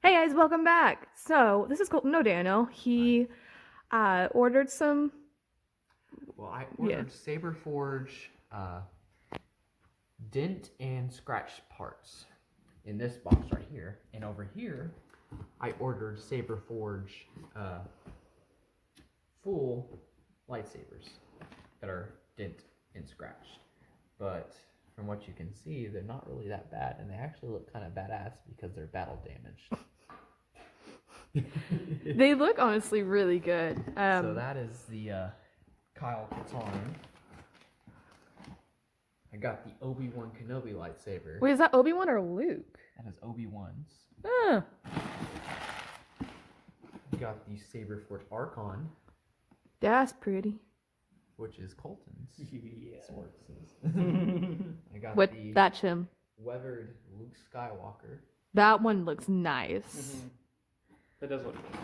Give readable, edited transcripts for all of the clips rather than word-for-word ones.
Hey guys, welcome back. So this is Colton O'Daniel. He ordered some. Well, I ordered Saber Forge dent and scratch parts in this box right here, and over here I ordered Saber Forge full lightsabers that are dent and scratched. But from what you can see, they're not really that bad, and they actually look kind of badass because they're battle damaged. They look honestly really good. So that is the Kyle Katarn. I got the Obi-Wan Kenobi lightsaber. Wait, is that Obi-Wan or Luke? That is Obi-Wan's. Oh. Got the Saber Forge Archon, That's pretty. which is Colton's. Yeah. I got the That's him. weathered Luke Skywalker. That one looks nice. Mm-hmm. That does look good.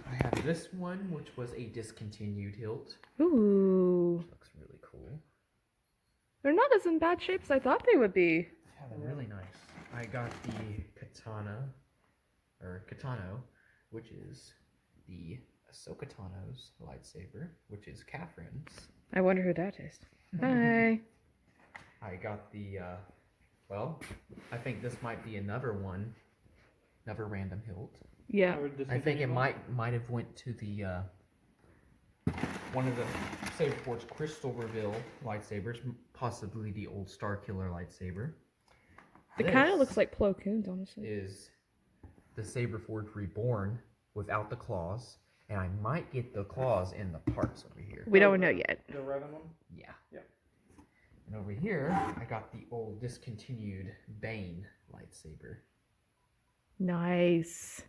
I have this one, which was a discontinued hilt. Ooh. Looks really cool. They're not as in bad shape as I thought they would be. Yeah, they're really nice. I got the Katano, which is the Ahsoka Tano's lightsaber, which is Catherine's. I wonder who that is. Hi. I got the, I think this might be another random hilt. Yeah. I think it might have went to the, one of the Saber Forge Crystal Reveal lightsabers, possibly the old Starkiller lightsaber. It kind of looks like Plo Koon's, honestly. Is the Saber Forge Reborn without the claws, and I might get the claws in the parts over here. We don't know yet. The Revan one? Yeah. Yeah. And over here, I got the old discontinued Bane lightsaber. Nice.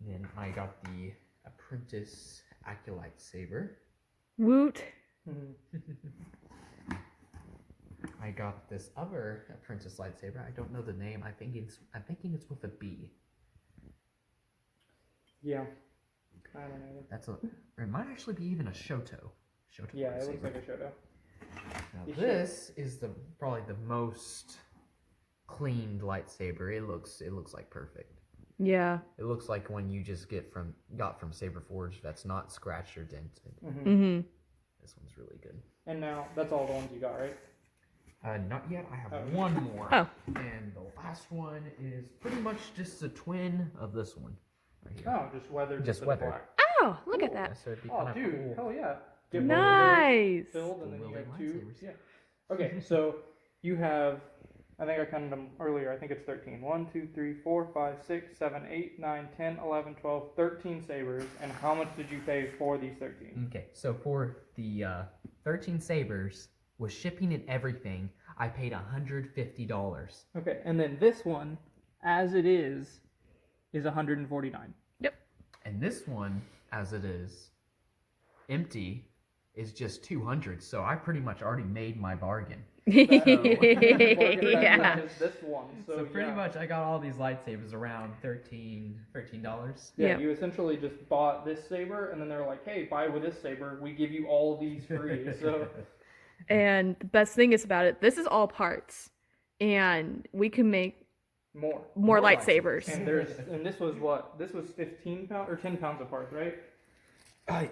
And then I got the Apprentice Acolyte saber. Woot. I got this other Apprentice lightsaber. I don't know the name. I'm thinking it's with a B. Yeah. I don't know. It might actually be even a Shoto. Yeah, lightsaber. it looks like a Shoto. Now this is probably the most cleaned lightsaber. It looks like perfect. Yeah. It looks like one you just got from Saber Forge that's not scratched or dented. Mm-hmm. This one's really good. And now, that's all the ones you got, right? Not yet. I have one more. Oh. And the last one is pretty much just a twin of this one. Right here. Oh, just weathered. Just instead of weathered. black. Oh, look at that. So it'd be Oh, kind of dude. cool. Hell yeah. Get Nice. filled, and then you Wielding have two. lightsabers. Yeah. Okay, so you have, I think I counted them earlier. I think it's 13. 1, 2, 3, 4, 5, 6, 7, 8, 9, 10, 11, 12, 13 sabers. And how much did you pay for these 13? Okay, so for the 13 sabers, with shipping and everything, I paid $150. Okay, and then this one, as it is $149. Yep. And this one, as it is, empty, is just $200. So I pretty much already made my bargain. Yeah. This one. So pretty much I got all these lightsabers around $13. Yeah, Yeah. you essentially just bought this saber, and then they're like, hey, buy with this saber, we give you all these free. So And the best thing is about it, this is all parts. And we can make more lightsabers. And this was what? This was 15 pounds or 10 pounds of parts, right?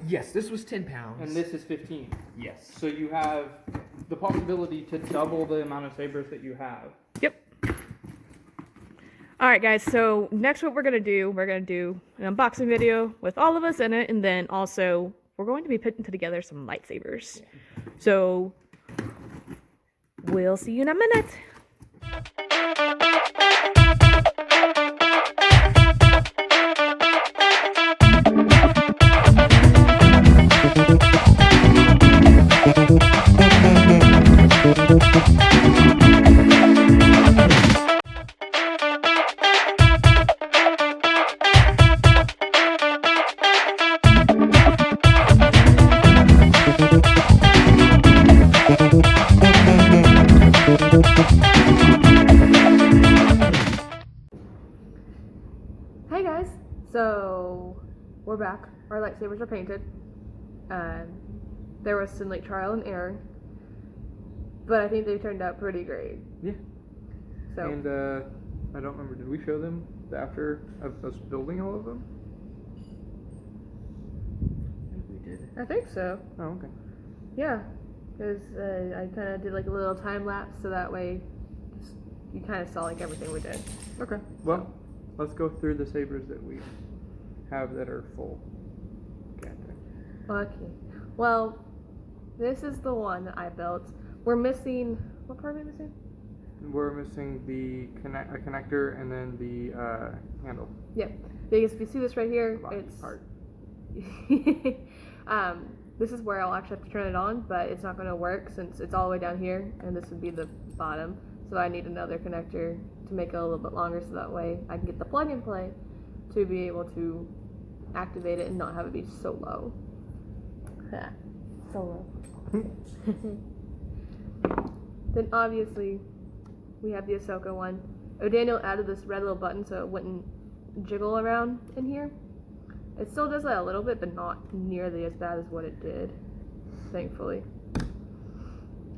Yes, this was 10 pounds. And this is 15. Yes. So you have the possibility to double the amount of sabers that you have. Yep. All right, guys. So next what we're going to do an unboxing video with all of us in it. And then also we're going to be putting together some lightsabers. Yeah. So we'll see you in a minute. Hey guys, so we're back. Our lightsabers are painted. There was some trial and error, but I think they turned out pretty great. Yeah. So And I don't remember. Did we show them the after of us building all of them? I think we did. I think so. Oh, okay. Yeah, because I kind of did like a little time lapse, so that way you kind of saw like everything we did. Okay. Well, let's go through the sabers that we have that are full. Okay. Well, this is the one that I built. We're missing. What part are we missing? We're missing the a connector and then the handle. Yep. Because if you see this right here, Body it's part. this is where I'll actually have to turn it on, but it's not going to work since it's all the way down here, and this would be the bottom. So I need another connector to make it a little bit longer, so that way I can get the plug and play to be able to activate it and not have it be so low. So low. Then obviously we have the Ahsoka one. O'Daniel added this red little button so it wouldn't jiggle around in here. It still does that a little bit, but not nearly as bad as what it did, thankfully.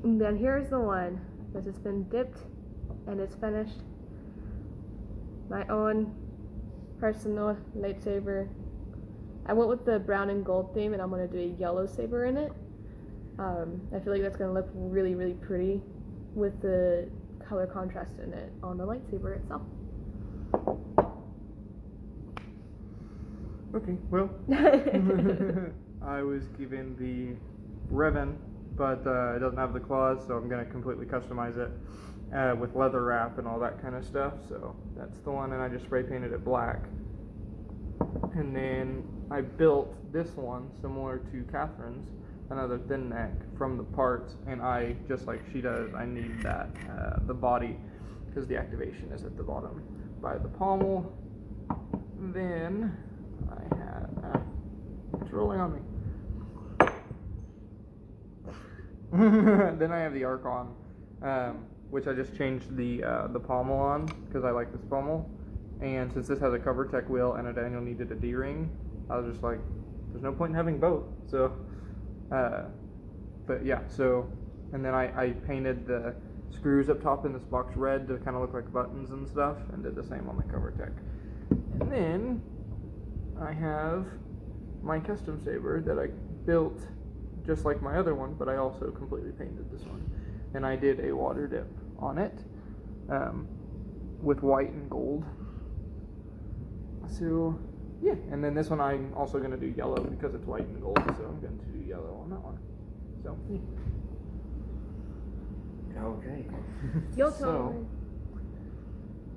And then here's the one that has been dipped and it's finished. My own personal lightsaber. I went with the brown and gold theme, and I'm going to do a yellow saber in it. I feel like that's going to look really, really pretty with the color contrast in it on the lightsaber itself. Okay, well, I was given the Revan, but it doesn't have the claws, so I'm going to completely customize it with leather wrap and all that kind of stuff. So that's the one, and I just spray painted it black. And then I built this one similar to Catherine's, another thin neck from the parts, and I, just like she does, I need that, the body, because the activation is at the bottom by the pommel. Then I have, it's rolling on me. Then I have the Archon, which I just changed the pommel on, because I like this pommel. And since this has a cover tech wheel and O'Daniel needed a D-ring, I was just like, there's no point in having both. So, but yeah, so, and then I painted the screws up top in this box red to kind of look like buttons and stuff, and did the same on the cover tech. And then I have my custom saber that I built just like my other one, but I also completely painted this one. And I did a water dip on it with white and gold. So, yeah, and then this one I'm also going to do yellow because it's white and gold, so I'm going to do yellow on that one. So, yeah. Okay. You'll So, tell me.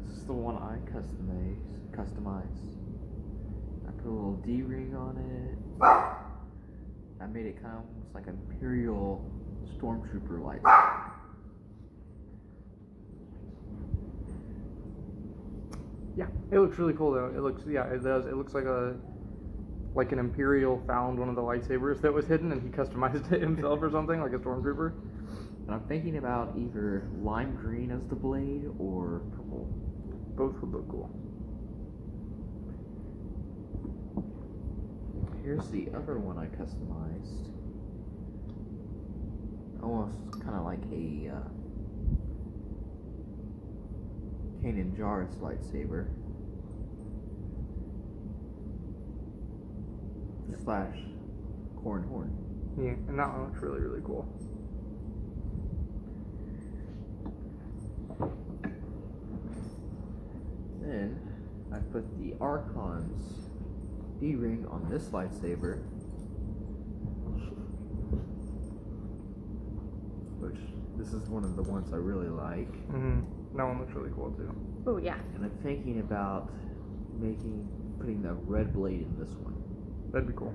this is the one I customized. I put a little D-ring on it. I made it kind of almost like an Imperial Stormtrooper light. Yeah, it looks really cool though. It looks, yeah, it does. It looks like an Imperial found one of the lightsabers that was hidden and he customized it himself or something, like a Stormtrooper. And I'm thinking about either lime green as the blade or purple. Both would look cool. Here's the other one I customized. Almost kind of like a Kanan Jarrus lightsaber. Slash Corn Horn. Yeah, and that one looks really, really cool. Then I put the Archon's D-ring on this lightsaber, which this is one of the ones I really like. Mm-hmm. That one looks really cool too. Oh yeah. And I'm thinking about putting the red blade in this one. That'd be cool.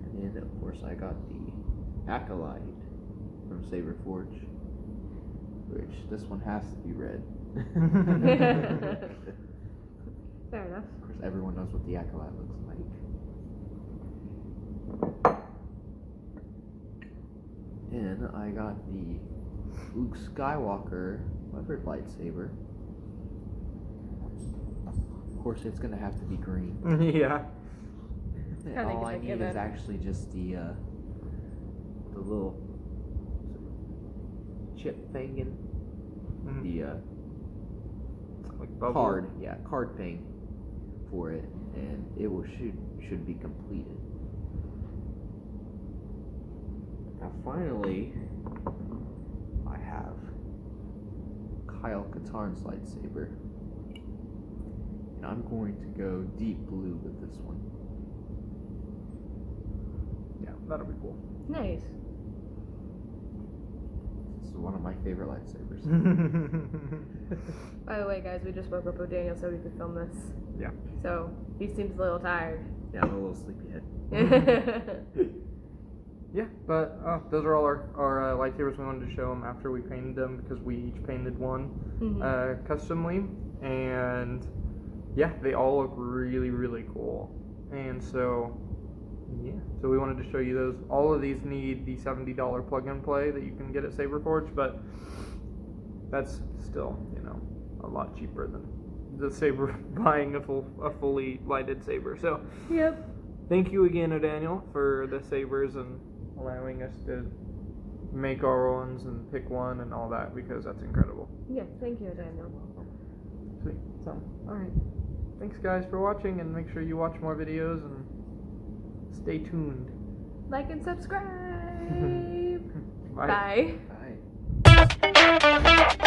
And then of course I got the Acolyte from Saber Forge, which this one has to be red. Fair enough. Of course, everyone knows what the Acolyte looks like. Then I got the Luke Skywalker leopard lightsaber. Of course, it's gonna have to be green. Yeah. Kinda All I gonna need give is it- actually just the little chip thing in Mhm. the Like bubble. card thing for it, and it should be completed. Now finally, I have Kyle Katarn's lightsaber, and I'm going to go deep blue with this one. Yeah, that'll be cool. Nice. This is one of my favorite lightsabers. By the way, guys, we just woke up O'Daniel so we could film this. Yeah. So he seems a little tired. Yeah, I'm a little sleepyhead. Yeah, but those are all our lightsabers. We wanted to show them after we painted them because we each painted one customly, and yeah, they all look really, really cool. And so, yeah, so we wanted to show you those. All of these need the $70 plug and play that you can get at Saber Forge, but that's still, a lot cheaper than the saber buying a fully lighted saber. So, Yep. thank you again, O'Daniel, for the sabers and allowing us to make our ones and pick one and all that, because that's incredible. Yeah, thank you, O'Daniel. Sweet. So, alright. Thanks, guys, for watching, and make sure you watch more videos and stay tuned. Like and subscribe. Bye. Bye. Bye.